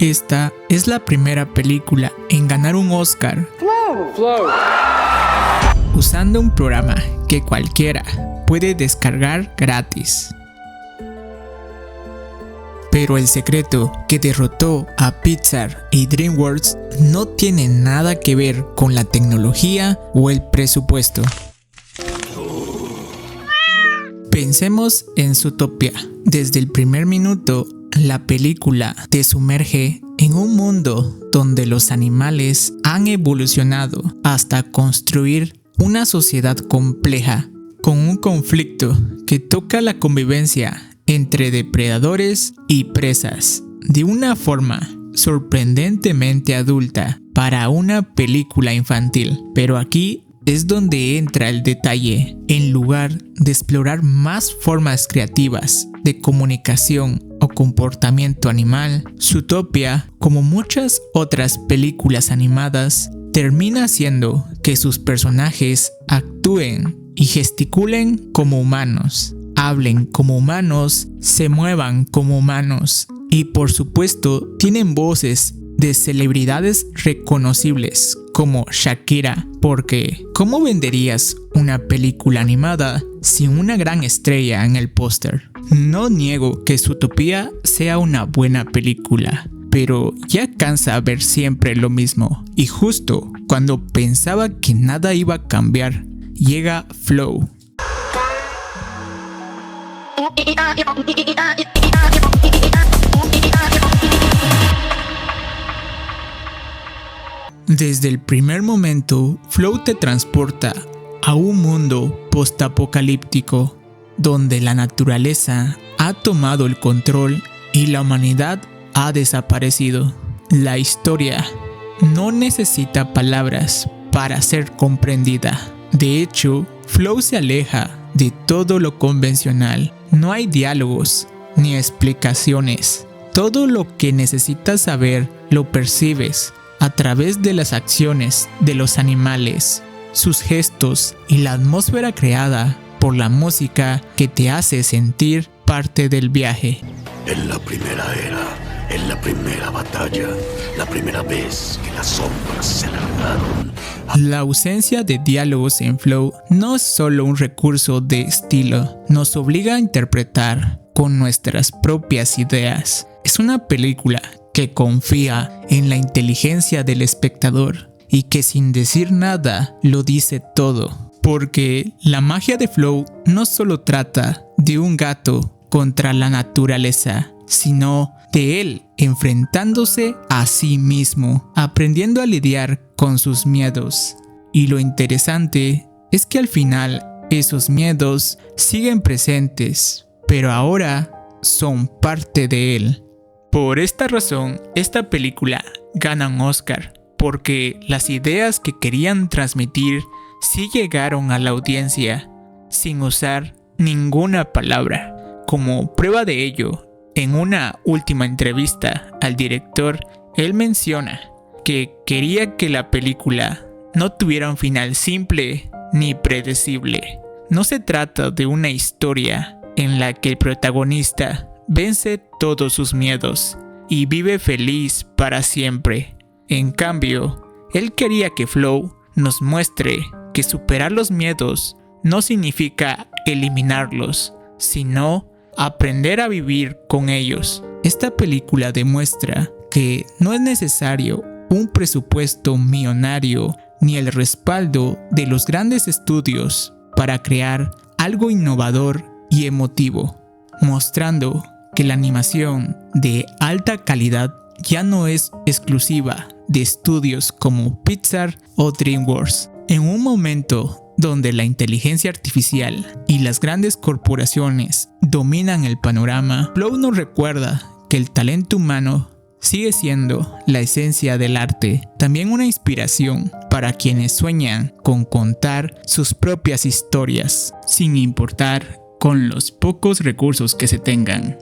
Esta es la primera película en ganar un Oscar usando un programa que cualquiera puede descargar gratis. Pero el secreto que derrotó a Pixar y DreamWorks no tiene nada que ver con la tecnología o el presupuesto. Pensemos en Zootopia. Desde el primer minuto, la película te sumerge en un mundo donde los animales han evolucionado hasta construir una sociedad compleja, con un conflicto que toca la convivencia entre depredadores y presas, de una forma sorprendentemente adulta para una película infantil. Pero aquí es donde entra el detalle. En lugar de explorar más formas creativas de comunicación o comportamiento animal, Zootopia, como muchas otras películas animadas, termina haciendo que sus personajes actúen y gesticulen como humanos, hablen como humanos, se muevan como humanos y por supuesto tienen voces de celebridades reconocibles como Shakira, porque ¿cómo venderías una película animada sin una gran estrella en el póster? No niego que Zootopia sea una buena película, pero ya cansa ver siempre lo mismo. Y justo cuando pensaba que nada iba a cambiar, llega Flow. Desde el primer momento, Flow te transporta a un mundo postapocalíptico donde la naturaleza ha tomado el control y la humanidad ha desaparecido. La historia no necesita palabras para ser comprendida. De hecho, Flow se aleja de todo lo convencional. No hay diálogos ni explicaciones. Todo lo que necesitas saber lo percibes a través de las acciones de los animales, sus gestos y la atmósfera creada por la música que te hace sentir parte del viaje. En la primera era, en la primera batalla, la primera vez que las sombras se largaron. La ausencia de diálogos en Flow no es solo un recurso de estilo, nos obliga a interpretar con nuestras propias ideas. Es una película que confía en la inteligencia del espectador y que sin decir nada lo dice todo. Porque la magia de Flow no solo trata de un gato contra la naturaleza, sino de él enfrentándose a sí mismo, aprendiendo a lidiar con sus miedos. Y lo interesante es que al final esos miedos siguen presentes, pero ahora son parte de él. Por esta razón, esta película gana un Oscar, porque las ideas que querían transmitir sí llegaron a la audiencia, sin usar ninguna palabra. Como prueba de ello, en una última entrevista al director, él menciona que quería que la película no tuviera un final simple ni predecible. No se trata de una historia en la que el protagonista vence todos sus miedos y vive feliz para siempre. En cambio, él quería que Flow nos muestre que superar los miedos no significa eliminarlos, sino aprender a vivir con ellos. Esta película demuestra que no es necesario un presupuesto millonario ni el respaldo de los grandes estudios para crear algo innovador y emotivo, mostrando que la animación de alta calidad ya no es exclusiva de estudios como Pixar o DreamWorks. En un momento donde la inteligencia artificial y las grandes corporaciones dominan el panorama, Flow nos recuerda que el talento humano sigue siendo la esencia del arte, también una inspiración para quienes sueñan con contar sus propias historias, sin importar con los pocos recursos que se tengan.